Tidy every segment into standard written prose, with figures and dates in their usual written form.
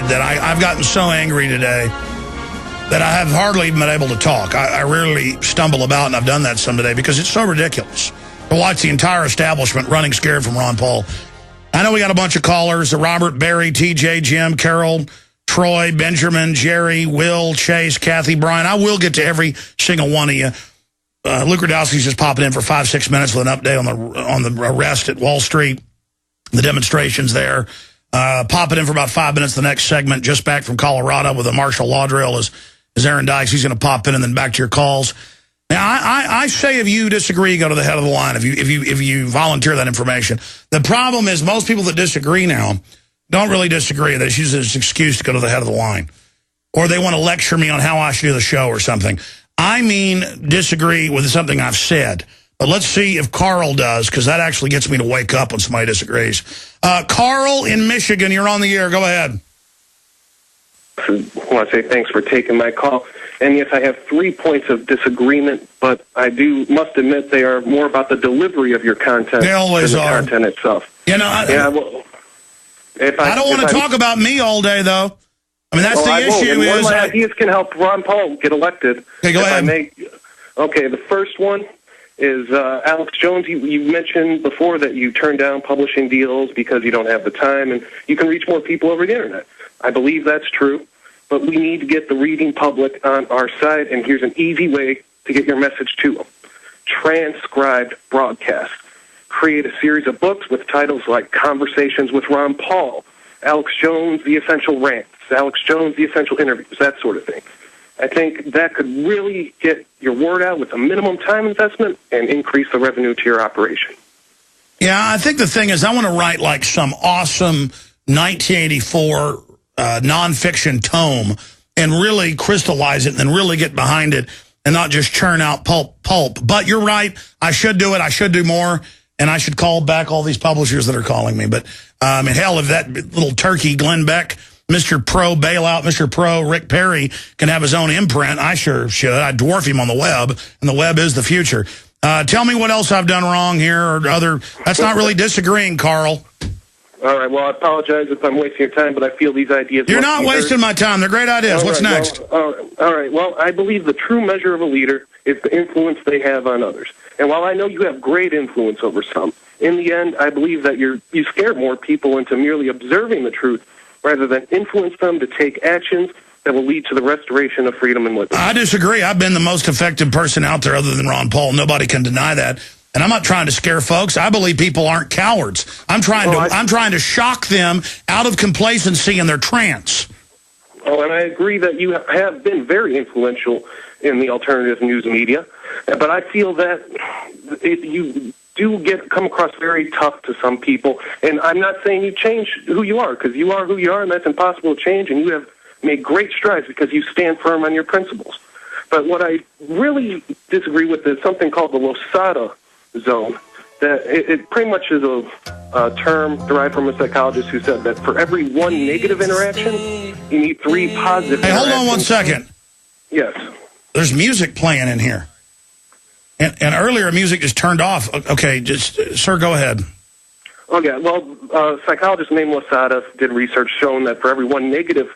that I've gotten so angry today that I have hardly even been able to talk. I rarely stumble about, and I've done that some today because it's so ridiculous to watch the entire establishment running scared from Ron Paul. I know we got a bunch of callers, Robert, Barry, TJ, Jim, Carol, Troy, Benjamin, Jerry, Will, Chase, Kathy, Brian. I will get to every single one of you. Luke Rudowski's just popping in for 5-6 minutes with an update on the arrest at Wall Street, the demonstrations there. Popping in for about 5 minutes the next segment, just back from Colorado with a martial law drill is Aaron Dykes. He's going to pop in and then back to your calls. Now, I say if you disagree, go to the head of the line if you volunteer that information. The problem is most people that disagree now don't really disagree. They just use it as an excuse to go to the head of the line. Or they want to lecture me on how I should do the show or something. I mean disagree with something I've said. But let's see if Carl does, because that actually gets me to wake up when somebody disagrees. Carl in Michigan, you're on the air. Go ahead. I want to say thanks for taking my call. And yes, I have 3 points of disagreement, but I must admit they are more about the delivery of your content they always than the are. content itself. You know, I don't want to talk about me all day, though. I mean, that's the issue. One of my ideas can help Ron Paul get elected. Okay, go ahead. Okay, the first one is Alex Jones. You mentioned before that you turned down publishing deals because you don't have the time, and you can reach more people over the Internet. I believe that's true, but we need to get the reading public on our side, and here's an easy way to get your message to them. Transcribed broadcast. Create a series of books with titles like Conversations with Ron Paul, Alex Jones, The Essential Rants, Alex Jones, The Essential Interviews, that sort of thing. I think that could really get your word out with a minimum time investment and increase the revenue to your operation. Yeah, I think the thing is I want to write like some awesome 1984 nonfiction tome and really crystallize it and then really get behind it and not just churn out pulp. But you're right. I should do it. I should do more. And I should call back all these publishers that are calling me. But, and hell, if that little turkey, Glenn Beck, Mr. Pro Bailout, Mr. Pro Rick Perry can have his own imprint, I sure should. I'd dwarf him on the web, and the web is the future. Tell me what else I've done wrong here or other. That's not really disagreeing, Carl. All right, well, I apologize if I'm wasting your time, but I feel these ideas... You're not wasting my time. They're great ideas. What's next? All right, well, I believe the true measure of a leader is the influence they have on others. And while I know you have great influence over some, in the end, I believe that you scare more people into merely observing the truth rather than influence them to take actions that will lead to the restoration of freedom and liberty. I disagree. I've been the most effective person out there other than Ron Paul. Nobody can deny that. And I'm not trying to scare folks. I believe people aren't cowards. I'm trying to shock them out of complacency in their trance. Oh, and I agree that you have been very influential in the alternative news media, but I feel that you do come across very tough to some people. And I'm not saying you change who you are, because you are who you are, and that's impossible to change, and you have made great strides because you stand firm on your principles. But what I really disagree with is something called the Losada zone. That it pretty much is a term derived from a psychologist who said that for every one negative interaction, you need 3 positive interactions. Hey, hold on one second. Yes. There's music playing in here. And earlier, music just turned off. Okay, sir, go ahead. Okay, well, a psychologist named Losada did research showing that for every one negative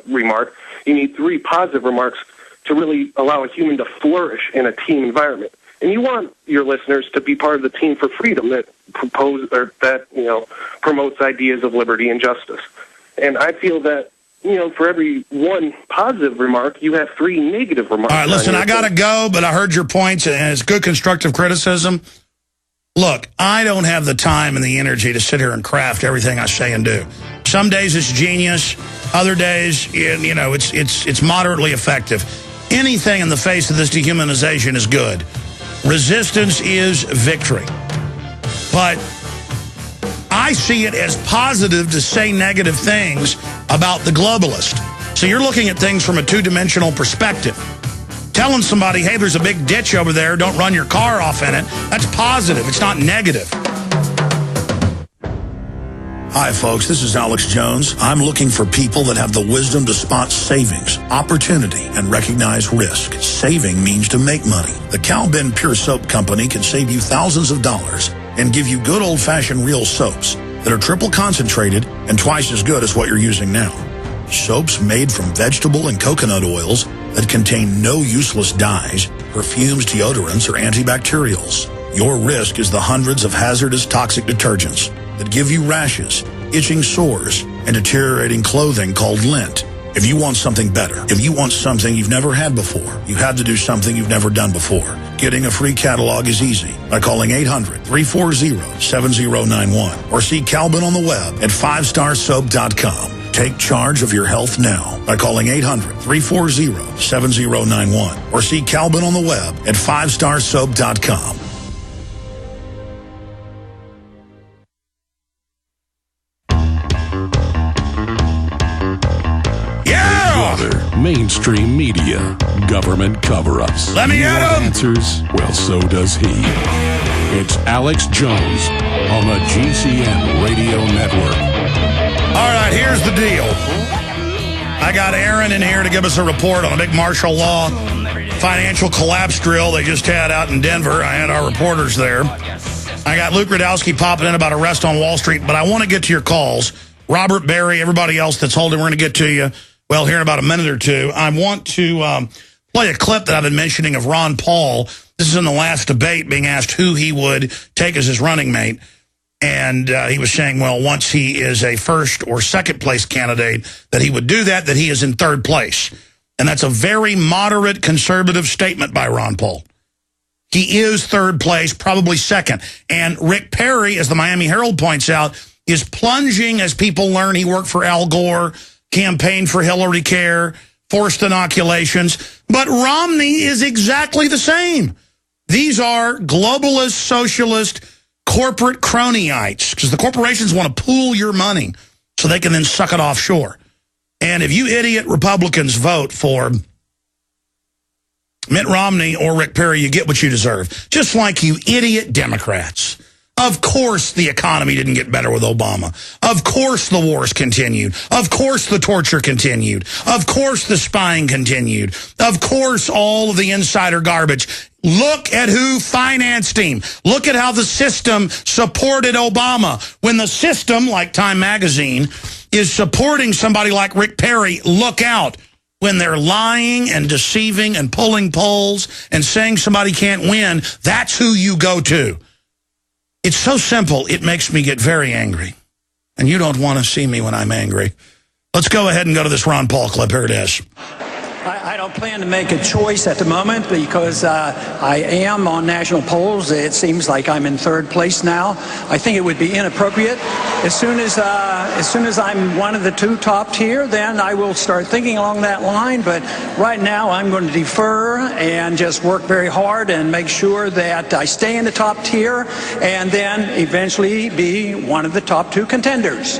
remark, you need 3 positive remarks to really allow a human to flourish in a team environment. And you want your listeners to be part of the team for freedom that promotes ideas of liberty and justice. And I feel that, for every 1 positive remark, you have 3 negative remarks. All right, listen, I got to go, but I heard your points, and it's good constructive criticism. Look, I don't have the time and the energy to sit here and craft everything I say and do. Some days it's genius. Other days, it's moderately effective. Anything in the face of this dehumanization is good. Resistance is victory. But I see it as positive to say negative things about the globalist. So you're looking at things from a 2-dimensional perspective. Telling somebody, hey, there's a big ditch over there, don't run your car off in it, that's positive. It's not negative. Hi, folks. This is Alex Jones. I'm looking for people that have the wisdom to spot savings, opportunity, and recognize risk. Saving means to make money. The Cal Ben Pure Soap Company can save you thousands of dollars and give you good old-fashioned real soaps that are triple concentrated and twice as good as what you're using now. Soaps made from vegetable and coconut oils that contain no useless dyes, perfumes, deodorants, or antibacterials. Your risk is the hundreds of hazardous toxic detergents that give you rashes, itching sores, and deteriorating clothing called lint. If you want something better, if you want something you've never had before, you have to do something you've never done before. Getting a free catalog is easy by calling 800-340-7091 or see Calvin on the web at 5starsoap.com. Take charge of your health now by calling 800-340-7091 or see Calvin on the web at 5starsoap.com. Mainstream media, government cover-ups. Let me at him! Answers, well, so does he. It's Alex Jones on the GCN Radio Network. All right, here's the deal. I got Aaron in here to give us a report on a big martial law financial collapse drill they just had out in Denver. I had our reporters there. I got Luke Radowski popping in about arrest on Wall Street, but I want to get to your calls. Robert Berry, everybody else that's holding, we're going to get to you. Well, here in about a minute or two. I want to play a clip that I've been mentioning of Ron Paul. This is in the last debate, being asked who he would take as his running mate. And he was saying, well, once he is a first or second place candidate, that he would do that he is in third place. And that's a very moderate conservative statement by Ron Paul. He is third place, probably second. And Rick Perry, as the Miami Herald points out, is plunging as people learn he worked for Al Gore, campaigned for Hillary Care, forced inoculations. But Romney is exactly the same. These are globalist, socialist, corporate cronyites, because the corporations want to pool your money so they can then suck it offshore. And if you idiot Republicans vote for Mitt Romney or Rick Perry, you get what you deserve. Just like you idiot Democrats. Of course the economy didn't get better with Obama. Of course the wars continued. Of course the torture continued. Of course the spying continued. Of course all of the insider garbage. Look at who financed him. Look at how the system supported Obama. When the system, like Time Magazine, is supporting somebody like Rick Perry, look out. When they're lying and deceiving and pulling polls and saying somebody can't win, that's who you go to. It's so simple, it makes me get very angry. And you don't want to see me when I'm angry. Let's go ahead and go to this Ron Paul clip. Here it is. I don't plan to make a choice at the moment because I am on national polls. It seems like I'm in third place now. I think it would be inappropriate. As soon as I'm one of the two top tier, then I will start thinking along that line. But right now, I'm going to defer and just work very hard and make sure that I stay in the top tier and then eventually be one of the top two contenders.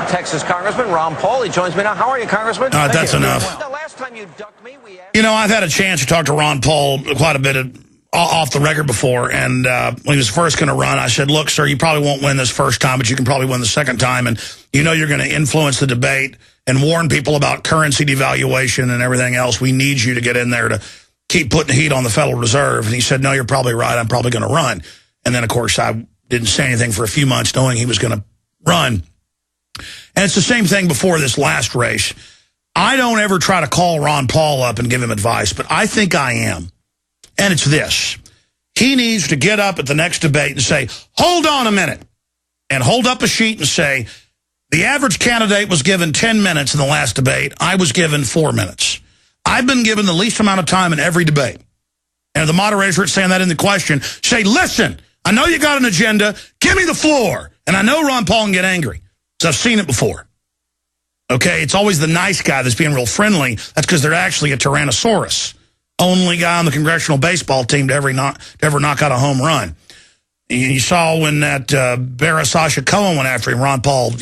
Texas Congressman Ron Paul. He joins me now. How are you, Congressman? That's enough. The last time you ducked me, we asked... You know, I've had a chance to talk to Ron Paul quite a bit off the record before, and when he was first going to run, I said, look, sir, you probably won't win this first time, but you can probably win the second time, and you know you're going to influence the debate and warn people about currency devaluation and everything else. We need you to get in there to keep putting heat on the Federal Reserve. And he said, no, you're probably right. I'm probably going to run. And then, of course, I didn't say anything for a few months knowing he was going to run. And it's the same thing before this last race. I don't ever try to call Ron Paul up and give him advice, but I think I am. And it's this. He needs to get up at the next debate and say, hold on a minute, and hold up a sheet and say, the average candidate was given 10 minutes in the last debate. I was given 4 minutes. I've been given the least amount of time in every debate. And if the moderators are saying that in the question, say, listen, I know you got an agenda. Give me the floor. And I know Ron Paul can get angry. I've seen it before. Okay, it's always the nice guy that's being real friendly. That's because they're actually a Tyrannosaurus. Only guy on the congressional baseball team to ever knock out a home run. You saw when that Barra Sasha Cohen went after him, Ron Paul,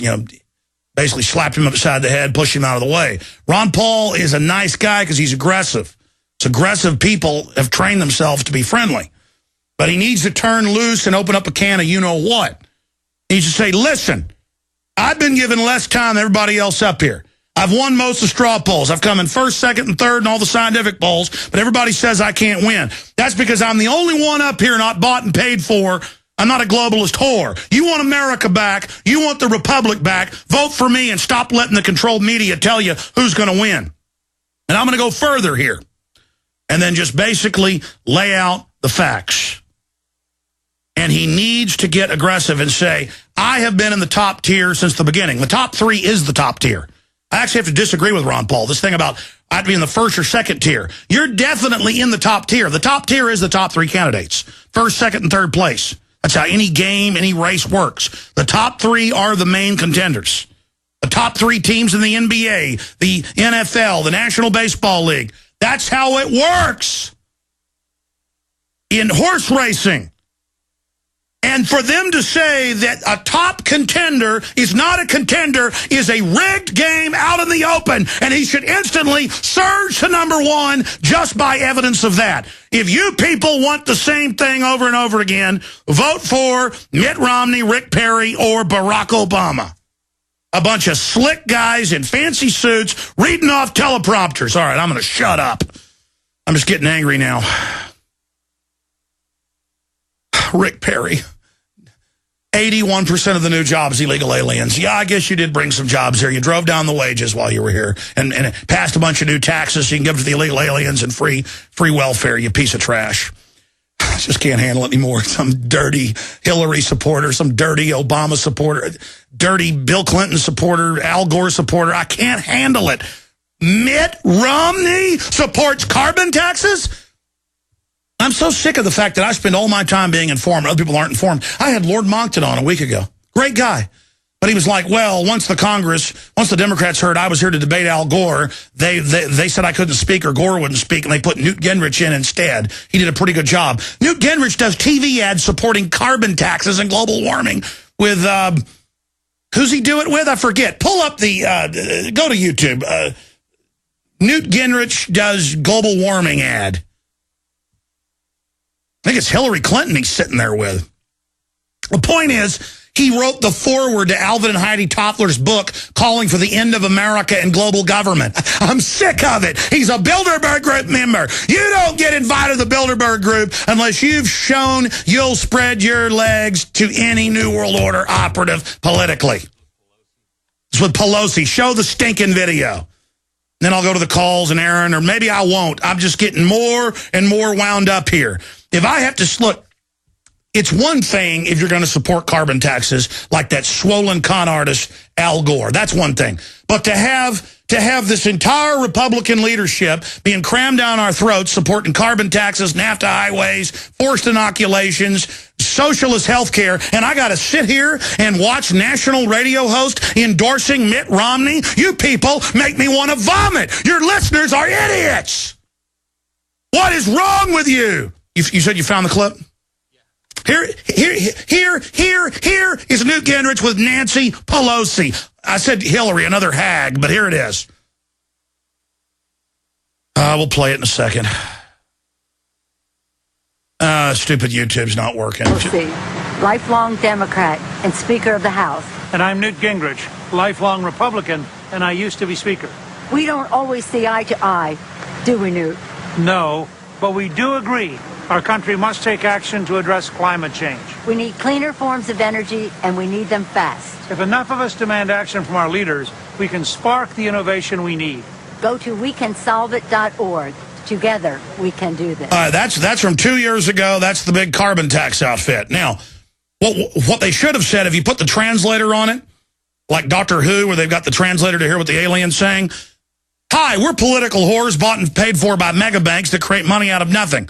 basically slapped him upside the head, pushed him out of the way. Ron Paul is a nice guy because he's aggressive. It's aggressive people have trained themselves to be friendly. But he needs to turn loose and open up a can of you-know-what. He needs to say, listen, I've been given less time than everybody else up here. I've won most of the straw polls. I've come in first, second, and third in all the scientific polls, but everybody says I can't win. That's because I'm the only one up here not bought and paid for. I'm not a globalist whore. You want America back. You want the republic back. Vote for me and stop letting the controlled media tell you who's going to win. And I'm going to go further here and then just basically lay out the facts. And he needs to get aggressive and say, I have been in the top tier since the beginning. The top 3 is the top tier. I actually have to disagree with Ron Paul. This thing about I have to be in the first or second tier. You're definitely in the top tier. The top tier is the top 3 candidates. First, second, and third place. That's how any game, any race works. The top 3 are the main contenders. The top 3 teams in the NBA, the NFL, the National Baseball League. That's how it works in horse racing. And for them to say that a top contender is not a contender is a rigged game out in the open, and he should instantly surge to #1 just by evidence of that. If you people want the same thing over and over again, vote for Mitt Romney, Rick Perry, or Barack Obama. A bunch of slick guys in fancy suits reading off teleprompters. All right, I'm going to shut up. I'm just getting angry now. Rick Perry. 81% of the new jobs, illegal aliens. Yeah, I guess you did bring some jobs here. You drove down the wages while you were here and passed a bunch of new taxes so you can give to the illegal aliens and free welfare, you piece of trash. I just can't handle it anymore. Some dirty Hillary supporter, some dirty Obama supporter, dirty Bill Clinton supporter, Al Gore supporter. I can't handle it. Mitt Romney supports carbon taxes? I'm so sick of the fact that I spend all my time being informed. Other people aren't informed. I had Lord Monckton on a week ago. Great guy. But he was like, well, once the Democrats heard I was here to debate Al Gore, they said I couldn't speak or Gore wouldn't speak, and they put Newt Gingrich in instead. He did a pretty good job. Newt Gingrich does TV ads supporting carbon taxes and global warming with, who's he do it with? I forget. Pull up the, go to YouTube. Newt Gingrich does global warming ad. I think it's Hillary Clinton he's sitting there with. The point is, he wrote the foreword to Alvin and Heidi Toffler's book calling for the end of America and global government. I'm sick of it. He's a Bilderberg Group member. You don't get invited to the Bilderberg Group unless you've shown you'll spread your legs to any New World Order operative politically. It's with Pelosi. Show the stinking video. Then I'll go to the calls and Aaron, or maybe I won't. I'm just getting more and more wound up here. If I have to look, it's one thing if you're going to support carbon taxes like that swollen con artist Al Gore. That's one thing. But to have this entire Republican leadership being crammed down our throats, supporting carbon taxes, NAFTA highways, forced inoculations, socialist health care, and I got to sit here and watch national radio hosts endorsing Mitt Romney? You people make me want to vomit. Your listeners are idiots. What is wrong with you? You said you found the clip? Here is Newt Gingrich with Nancy Pelosi. I said Hillary, another hag, but here it is. We'll play it in a second. Stupid YouTube's not working. Lifelong Democrat and Speaker of the House. And I'm Newt Gingrich, lifelong Republican, and I used to be Speaker. We don't always see eye to eye, do we, Newt? No, but we do agree our country must take action to address climate change. We need cleaner forms of energy, and we need them fast. If enough of us demand action from our leaders, we can spark the innovation we need. Go to wecansolveit.org. Together, we can do this. That's from 2 years ago. That's the big carbon tax outfit. Now, what they should have said, if you put the translator on it, like Doctor Who, where they've got the translator to hear what the alien's saying, hi, we're political whores bought and paid for by mega banks that create money out of nothing.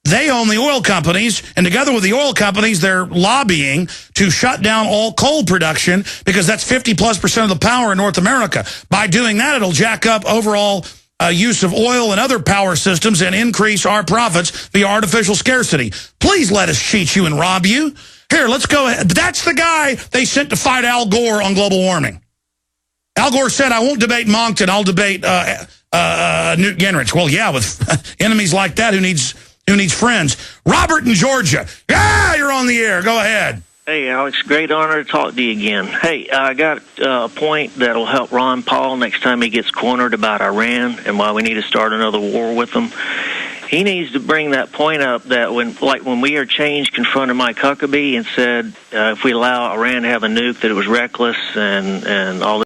They own the oil companies, and together with the oil companies, they're lobbying to shut down all coal production because that's 50+% of the power in North America. By doing that, it'll jack up overall use of oil and other power systems and increase our profits via artificial scarcity. Please let us cheat you and rob you. Here, let's go ahead. That's the guy they sent to fight Al Gore on global warming. Al Gore said, I won't debate Monckton, I'll debate Newt Gingrich. Well, yeah, with enemies like that, who needs friends? Robert in Georgia. Yeah, you're on the air. Go ahead. Hey, Alex, great honor to talk to you again. Hey, I got a point that'll help Ron Paul next time he gets cornered about Iran and why we need to start another war with them. he needs to bring that point up that when We Are Change confronted Mike Huckabee and said if we allow Iran to have a nuke that it was reckless and all this.